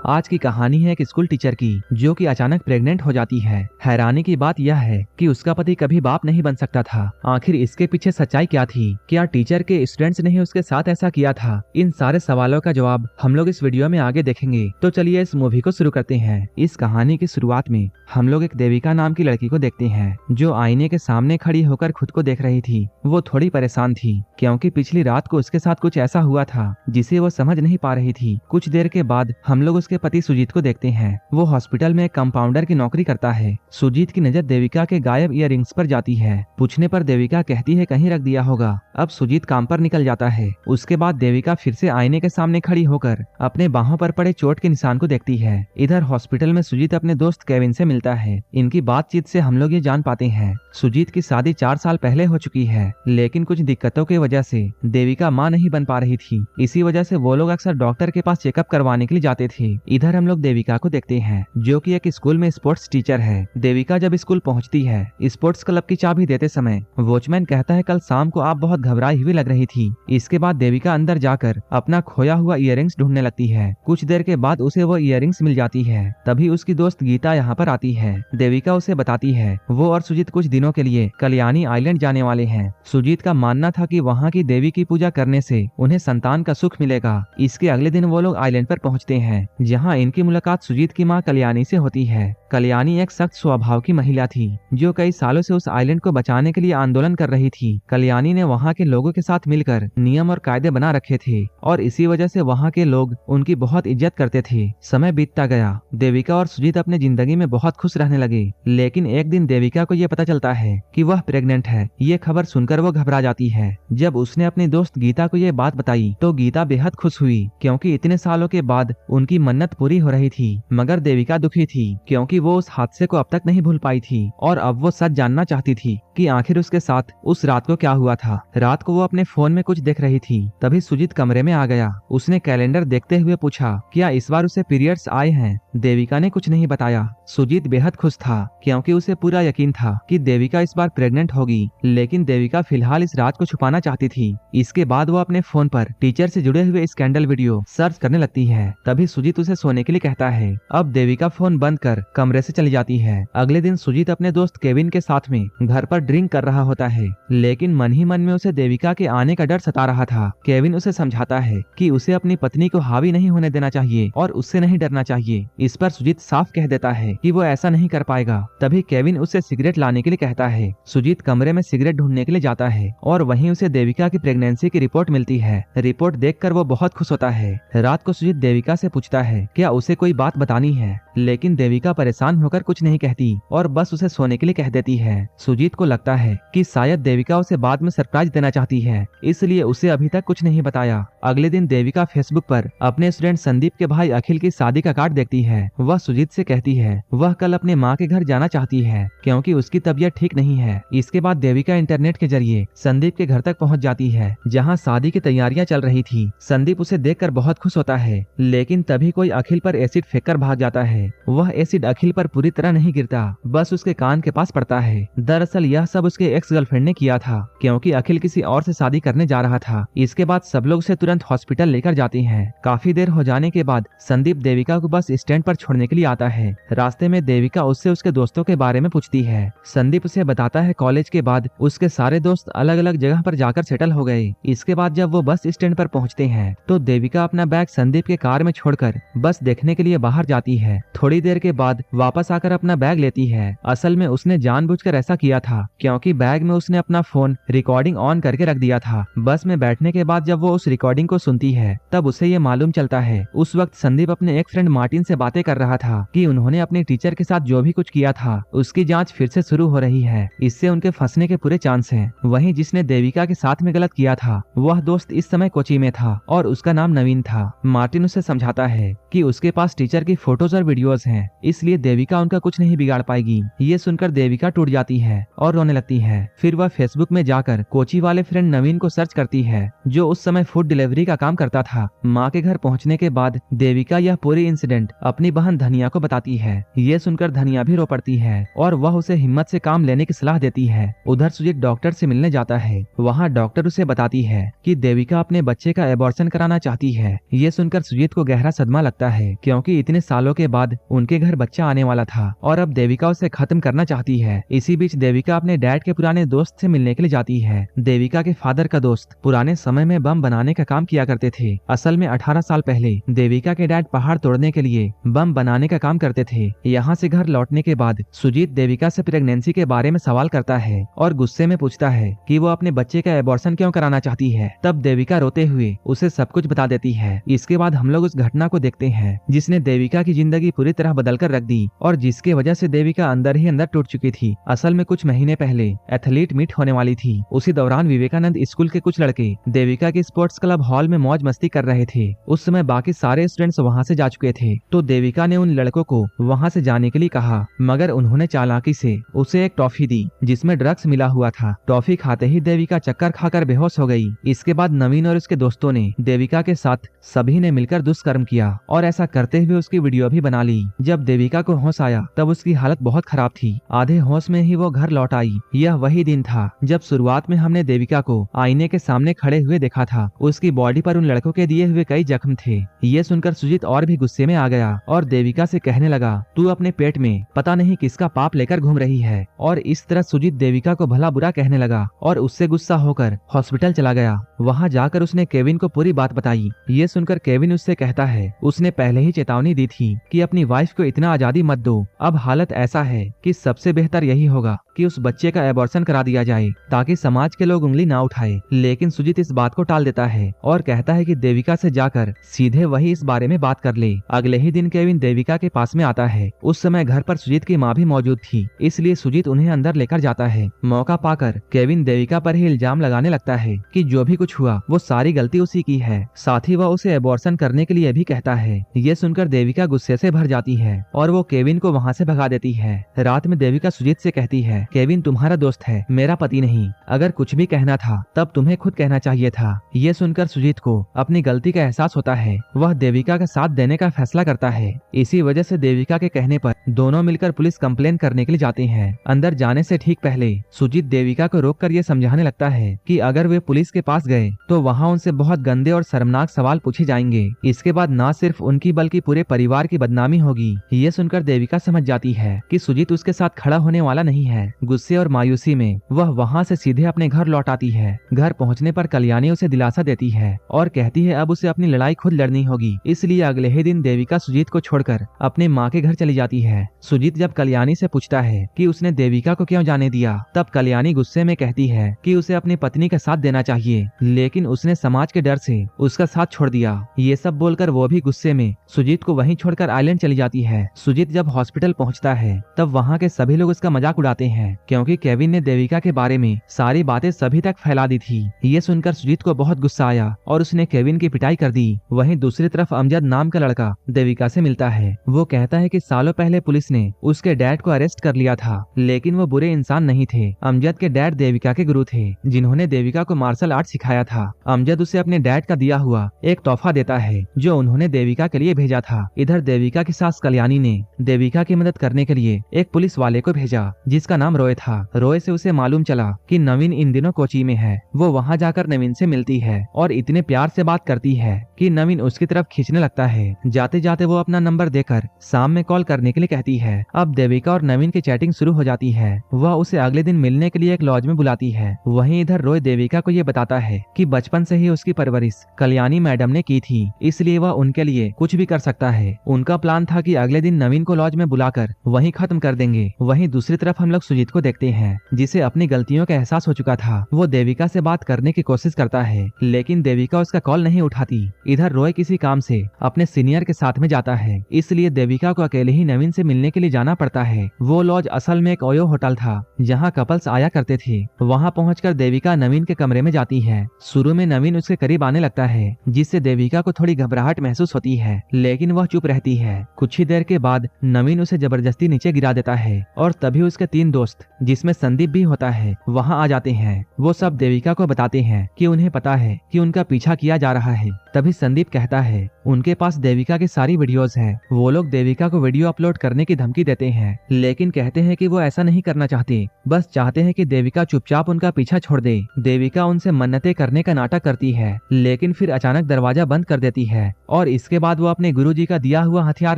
आज की कहानी है एक स्कूल टीचर की जो कि अचानक प्रेग्नेंट हो जाती है। हैरानी की बात यह है कि उसका पति कभी बाप नहीं बन सकता था। आखिर इसके पीछे सच्चाई क्या थी? क्या टीचर के स्टूडेंट्स ने ही उसके साथ ऐसा किया था? इन सारे सवालों का जवाब हम लोग इस वीडियो में आगे देखेंगे। तो चलिए इस मूवी को शुरू करते हैं। इस कहानी की शुरुआत में हम लोग एक देविका नाम की लड़की को देखते हैं जो आईने के सामने खड़ी होकर खुद को देख रही थी। वो थोड़ी परेशान थी क्योंकि पिछली रात को उसके साथ कुछ ऐसा हुआ था जिसे वो समझ नहीं पा रही थी। कुछ देर के बाद हम लोग उसके पति सुजीत को देखते हैं। वो हॉस्पिटल में कंपाउंडर की नौकरी करता है। सुजीत की नजर देविका के गायब इयररिंग्स पर जाती है। पूछने पर देविका कहती है कहीं रख दिया होगा। अब सुजीत काम पर निकल जाता है। उसके बाद देविका फिर से आईने के सामने खड़ी होकर अपने बाहों पर पड़े चोट के निशान को देखती है। इधर हॉस्पिटल में सुजीत अपने दोस्त केविन से मिलता है। इनकी बातचीत से हम लोग ये जान पाते हैं सुजीत की शादी 4 साल पहले हो चुकी है, लेकिन कुछ दिक्कतों की वजह से देविका मां नहीं बन पा रही थी। इसी वजह से वो लोग अक्सर डॉक्टर के पास चेकअप करवाने के लिए जाते थे। इधर हम लोग देविका को देखते हैं जो कि एक स्कूल में स्पोर्ट्स टीचर है। देविका जब स्कूल पहुंचती है, स्पोर्ट्स क्लब की चाबी देते समय वॉचमैन कहता है कल शाम को आप बहुत घबराई हुई लग रही थी। इसके बाद देविका अंदर जाकर अपना खोया हुआ इयररिंग्स ढूंढने लगती है। कुछ देर के बाद उसे वो इयररिंग्स मिल जाती है। तभी उसकी दोस्त गीता यहाँ पर आती है। देविका उसे बताती है वो और सुजीत कुछ दिनों के लिए कल्याणी आइलैंड जाने वाले हैं। सुजीत का मानना था कि वहाँ की देवी की पूजा करने से उन्हें संतान का सुख मिलेगा। इसके अगले दिन वो लोग आइलैंड पर पहुँचते हैं जहाँ इनकी मुलाकात सुजीत की माँ कल्याणी से होती है। कल्याणी एक सख्त स्वभाव की महिला थी जो कई सालों से उस आइलैंड को बचाने के लिए आंदोलन कर रही थी। कल्याणी ने वहाँ के लोगों के साथ मिलकर नियम और कायदे बना रखे थे और इसी वजह से वहाँ के लोग उनकी बहुत इज्जत करते थे। समय बीतता गया। देविका और सुजीत अपने जिंदगी में बहुत खुश रहने लगे, लेकिन एक दिन देविका को यह पता चलता है कि वह प्रेग्नेंट है। ये खबर सुनकर वो घबरा जाती है। जब उसने अपनी दोस्त गीता को ये बात बताई तो गीता बेहद खुश हुई क्योंकि इतने सालों के बाद उनकी मन्नत पूरी हो रही थी। मगर देविका दुखी थी क्योंकि वो उस हादसे को अब तक नहीं भूल पाई थी और अब वो सच जानना चाहती थी कि आखिर उसके साथ उस रात को क्या हुआ था। रात को वो अपने फोन में कुछ देख रही थी। तभी सुजीत कमरे में आ गया। उसने कैलेंडर देखते हुए पूछा क्या इस बार उसे पीरियड्स आए हैं। देविका ने कुछ नहीं बताया। सुजीत बेहद खुश था क्योंकि उसे पूरा यकीन था कि देविका इस बार प्रेग्नेंट होगी, लेकिन देविका फिलहाल इस रात को छुपाना चाहती थी। इसके बाद वो अपने फोन पर टीचर से जुड़े हुए स्कैंडल वीडियो सर्च करने लगती है। तभी सुजीत उसे सोने के लिए कहता है। अब देविका फोन बंद कर कमरे से चली जाती है। अगले दिन सुजीत अपने दोस्त केविन के साथ में घर पर ड्रिंक कर रहा होता है, लेकिन मन ही मन में उसे देविका के आने का डर सता रहा था। केविन उसे समझाता है कि उसे अपनी पत्नी को हावी नहीं होने देना चाहिए और उससे नहीं डरना चाहिए। इस पर सुजीत साफ कह देता है कि वो ऐसा नहीं कर पाएगा। तभी केविन उसे सिगरेट लाने के लिए कहता है। सुजीत कमरे में सिगरेट ढूंढने के लिए जाता है और वहीं उसे देविका की प्रेगनेंसी की रिपोर्ट मिलती है। रिपोर्ट देखकर वो बहुत खुश होता है। रात को सुजीत देविका से पूछता है क्या उसे कोई बात बतानी है, लेकिन देविका परेशान होकर कुछ नहीं कहती और बस उसे सोने के लिए कह देती है। सुजीत को लगता है कि शायद देविका उसे बाद में सरप्राइज देना चाहती है, इसलिए उसे अभी तक कुछ नहीं बताया। अगले दिन देविका फेसबुक पर अपने स्टूडेंट संदीप के भाई अखिल की शादी का कार्ड देखती है। वह सुजीत से कहती है वह कल अपने माँ के घर जाना चाहती है क्योंकि उसकी तबीयत ठीक नहीं है। इसके बाद देविका इंटरनेट के जरिए संदीप के घर तक पहुँच जाती है जहाँ शादी की तैयारियां चल रही थी। संदीप उसे देखकर बहुत खुश होता है, लेकिन तभी कोई अखिल पर एसिड फेंककर भाग जाता है। वह एसिड अखिल पर पूरी तरह नहीं गिरता, बस उसके कान के पास पड़ता है। दरअसल यह सब उसके एक्स गर्लफ्रेंड ने किया था क्योंकि अखिल किसी और से शादी करने जा रहा था। इसके बाद सब लोग उसे तुरंत हॉस्पिटल लेकर जाते हैं। काफी देर हो जाने के बाद संदीप देविका को बस स्टैंड पर छोड़ने के लिए आता है। रास्ते में देविका उससे उसके दोस्तों के बारे में पूछती है। संदीप उसे बताता है कॉलेज के बाद उसके सारे दोस्त अलग अलग जगह पर जाकर सेटल हो गए। इसके बाद जब वो बस स्टैंड पर पहुंचते हैं तो देविका अपना बैग संदीप के कार में छोड़कर बस देखने के लिए बाहर जाती है। थोड़ी देर के बाद वापस आकर अपना बैग लेती है। असल में उसने जानबूझकर ऐसा किया था क्योंकि बैग में उसने अपना फोन रिकॉर्डिंग ऑन करके रख दिया था। बस में बैठने के बाद जब वो उस रिकॉर्डिंग को सुनती है तब उसे ये मालूम चलता है उस वक्त संदीप अपने एक फ्रेंड मार्टिन से बातें कर रहा था कि उन्होंने अपने टीचर के साथ जो भी कुछ किया था उसकी जांच फिर से शुरू हो रही है। इससे उनके फंसने के पूरे चांस हैं। वहीं जिसने देविका के साथ में गलत किया था वह दोस्त इस समय कोची में था और उसका नाम नवीन था। मार्टिन उसे समझाता है कि उसके पास टीचर की फोटोज और वीडियोज हैं, इसलिए देविका उनका कुछ नहीं बिगाड़ पाएगी। ये सुनकर देविका टूट जाती है और रोने लगती है। फिर वह फेसबुक में जाकर कोची वाले फ्रेंड नवीन को सर्च करती है, जो उस समय फूड डिलीवरी का काम करता था। माँ के घर पहुँचने के बाद देविका यह पूरी इंसिडेंट अपनी बहन धनिया को बताती है। ये सुनकर धनिया भी रो पड़ती है और वह उसे हिम्मत से काम लेने की सलाह देती है। उधर सुजीत डॉक्टर से मिलने जाता है। वहाँ डॉक्टर उसे बताती है कि देविका अपने बच्चे का एबॉर्शन कराना चाहती है। ये सुनकर सुजीत को गहरा सदमा लगता है, क्योंकि इतने सालों के बाद उनके घर बच्चा आने वाला था और अब देविका उसे खत्म करना चाहती है। इसी बीच देविका अपने डैड के पुराने दोस्त से मिलने के लिए जाती है। देविका के फादर का दोस्त पुराने समय में बम बनाने का काम किया करते थे। असल में 18 साल पहले देविका के डैड पहाड़ तोड़ने के लिए बम बनाने का काम करते थे। यहाँ से घर लौटने के बाद सुजीत देविका से प्रेगनेंसी के बारे में सवाल करता है और गुस्से में पूछता है कि वो अपने बच्चे का एबॉर्शन क्यों कराना चाहती है। तब देविका रोते हुए उसे सब कुछ बता देती है। इसके बाद हम लोग उस घटना को देखते हैं जिसने देविका की जिंदगी पूरी तरह बदल कर रख दी और जिसके वजह से देविका अंदर ही अंदर टूट चुकी थी। असल में कुछ महीने पहले एथलीट मीट होने वाली थी। उसी दौरान विवेकानंद स्कूल के कुछ लड़के देविका के स्पोर्ट्स क्लब हॉल में मौज मस्ती कर रहे थे। उस समय बाकी सारे स्टूडेंट्स वहाँ से जा चुके थे, तो देविका ने उन लड़कों को वहाँ से जाने के लिए कहा, मगर उन्होंने चालाकी से उसे एक टॉफी दी जिसमें ड्रग्स मिला हुआ था। टॉफी खाते ही देविका चक्कर खाकर बेहोश हो गई। इसके बाद नवीन और उसके दोस्तों ने देविका के साथ सभी ने मिलकर दुष्कर्म किया और ऐसा करते हुए उसकी वीडियो भी बना ली। जब देविका को होश आया तब उसकी हालत बहुत खराब थी। आधे होश में ही वो घर लौट आई। यह वही दिन था जब शुरुआत में हमने देविका को आईने के सामने खड़े हुए देखा था। उसकी बॉडी पर उन लड़कों के दिए हुए कई जख्म थे। ये सुनकर सुजीत और भी गुस्से में आ गया और देविका से कहने लगा, तू अपने पेट में पता नहीं किसका पाप लेकर घूम रही है। और इस तरह सुजीत देविका को भला बुरा कहने लगा और उससे गुस्सा होकर हॉस्पिटल चला गया। वहाँ जाकर उसने केविन को पूरी बात बताई। ये सुनकर केविन उससे कहता है, उसने पहले ही चेतावनी दी थी कि अपनी वाइफ को इतना आजादी मत दो। अब हालत ऐसा है कि सबसे बेहतर यही होगा कि उस बच्चे का एबॉर्शन करा दिया जाए ताकि समाज के लोग उंगली ना उठाए। लेकिन सुजीत इस बात को टाल देता है और कहता है कि देविका से जाकर सीधे वही इस बारे में बात कर ले। अगले ही दिन केविन देविका के पास में आता है। उस समय घर पर सुजीत की माँ भी मौजूद थी, इसलिए सुजीत उन्हें अंदर लेकर जाता है। मौका पाकर केविन देविका पर ही इल्जाम लगाने लगता है कि जो भी कुछ हुआ वो सारी गलती उसी की है। साथ ही वह उसे एबॉर्शन करने के लिए भी कहता है। ये सुनकर देविका गुस्से से भर जाती है और वो केविन को वहाँ से भगा देती है। रात में देविका सुजीत से कहती है, केविन तुम्हारा दोस्त है, मेरा पति नहीं। अगर कुछ भी कहना था तब तुम्हें खुद कहना चाहिए था। ये सुनकर सुजीत को अपनी गलती का एहसास होता है। वह देविका का साथ देने का फैसला करता है। इसी वजह से देविका के कहने पर दोनों मिलकर पुलिस कंप्लेन करने के लिए जाते हैं। अंदर जाने से ठीक पहले सुजीत देविका को रोककर ये समझाने लगता है कि अगर वे पुलिस के पास गए तो वहाँ उनसे बहुत गंदे और शर्मनाक सवाल पूछे जाएंगे। इसके बाद न सिर्फ उनकी बल्कि पूरे परिवार की बदनामी होगी। ये सुनकर देविका समझ जाती है कि सुजीत उसके साथ खड़ा होने वाला नहीं है। गुस्से और मायूसी में वह वहाँ से सीधे अपने घर लौट आती है। घर पहुँचने पर कल्याणी उसे दिलासा देती है और कहती है अब उसे अपनी लड़ाई खुद लड़नी होगी। इसलिए अगले ही दिन देविका सुजीत को छोड़कर अपने माँ के घर चली जाती है। सुजीत जब कल्याणी से पूछता है कि उसने देविका को क्यों जाने दिया, तब कल्याणी गुस्से में कहती है कि उसे अपनी पत्नी का साथ देना चाहिए, लेकिन उसने समाज के डर से उसका साथ छोड़ दिया। ये सब बोलकर वो भी गुस्से में सुजीत को वहीं छोड़कर आइलैंड चली जाती है। सुजीत जब हॉस्पिटल पहुंचता है तब वहाँ के सभी लोग उसका मजाक उड़ाते हैं, क्योंकि केविन ने देविका के बारे में सारी बातें सभी तक फैला दी थी। ये सुनकर सुजीत को बहुत गुस्सा आया और उसने केविन की पिटाई कर दी। वहीं दूसरी तरफ अमजद नाम का लड़का देविका से मिलता है। वो कहता है कि सालों पहले पुलिस ने उसके डैड को अरेस्ट कर लिया था, लेकिन वो बुरे इंसान नहीं थे। अमजद के डैड देविका के गुरु थे, जिन्होंने देविका को मार्शल आर्ट सिखाया था। अमजद उसे अपने डैड का दिया हुआ एक तोहफा देता है जो उन्होंने देविका के लिए भेजा था। इधर देविका की सास कल्याणी ने देविका की मदद करने के लिए एक पुलिस वाले को भेजा जिसका नाम रॉय था। रॉय से उसे मालूम चला कि नवीन इन दिनों कोची में है। वो वहाँ जाकर नवीन से मिलती है और इतने प्यार से बात करती है कि नवीन उसकी तरफ खींचने लगता है। जाते जाते वो अपना नंबर देकर शाम में कॉल करने के लिए कहती है। अब देविका और नवीन की चैटिंग शुरू हो जाती है। वह उसे अगले दिन मिलने के लिए एक लॉज में बुलाती है। वहीं इधर रॉय देविका को ये बताता है कि बचपन से ही उसकी परवरिश कल्याणी मैडम ने की थी, इसलिए वह उनके लिए कुछ भी कर सकता है। उनका प्लान था कि अगले दिन नवीन को लॉज में बुलाकर वहीं खत्म कर देंगे। वहीं दूसरी तरफ हम लोग सुजीत को देखते हैं, जिसे अपनी गलतियों का एहसास हो चुका था। वो देविका से बात करने की कोशिश करता है, लेकिन देविका उसका कॉल नहीं उठाती। इधर रॉय किसी काम से अपने सीनियर के साथ में जाता है, इसलिए देविका को अकेले ही नवीन से मिलने के लिए जाना पड़ता है। वो लॉज असल में एक ओयो होटल था जहाँ कपल्स आया करते थे। वहाँ पहुंचकर देविका नवीन के कमरे में जाती है। शुरू में नवीन उसके करीब आने लगता है, जिससे देविका को थोड़ी घबराहट महसूस होती है, लेकिन वह चुप रहती है। कुछ ही देर के बाद नवीन उसे जबरदस्ती नीचे गिरा देता है और तभी उसके 3 दोस्त जिसमें संदीप भी होता है वहाँ आ जाते हैं। वो सब देविका को बताते हैं कि उन्हें पता है कि उनका पीछा किया जा रहा है। तभी संदीप कहता है उनके पास देविका की सारी वीडियोस हैं। वो लोग देविका को वीडियो अपलोड करने की धमकी देते हैं, लेकिन कहते हैं कि वो ऐसा नहीं करना चाहते, बस चाहते हैं कि देविका चुपचाप उनका पीछा छोड़ दे। देविका उनसे मन्नतें करने का नाटक करती है, लेकिन फिर अचानक दरवाजा बंद कर देती है और इसके बाद वो अपने गुरुजी का दिया हुआ हथियार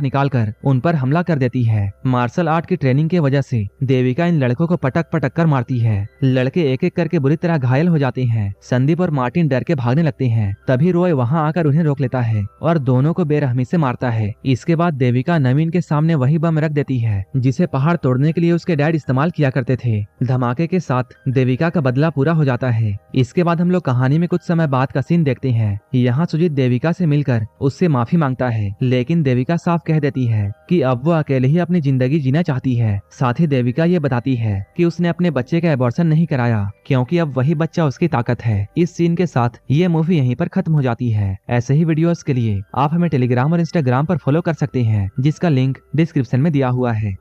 निकालकर उन पर हमला कर देती है। मार्शल आर्ट की ट्रेनिंग की वजह से देविका इन लड़कों को पटक पटक कर मारती है। लड़के एक एक करके बुरी तरह घायल हो जाते हैं। संदीप और मार्टिन डर के भागने लगते हैं। तभी रॉय वहाँ आकर उन्हें रोक लेता है और दोनों को बेरहमी से मारता है। इसके बाद देविका नवीन के सामने वही बम रख देती है जिसे पहाड़ तोड़ने के लिए उसके डैड इस्तेमाल किया करते थे। धमाके के साथ देविका का बदला पूरा हो जाता है। इसके बाद हम लोग कहानी में कुछ समय बाद का सीन देखते हैं। यहाँ सुजीत देविका से मिलकर उससे माफी मांगता है, लेकिन देविका साफ कह देती है कि अब वो अकेले ही अपनी जिंदगी जीना चाहती है। साथ ही देविका ये बताती है कि उसने अपने बच्चे का एबॉर्शन नहीं कराया क्योंकि अब वही बच्चा उसकी ताकत है। इस सीन के साथ ये मूवी यहीं पर खत्म हो जाती है। ऐसे ही वीडियोस के लिए आप हमें टेलीग्राम और इंस्टाग्राम पर फॉलो कर सकते हैं, जिसका लिंक डिस्क्रिप्शन में दिया हुआ है।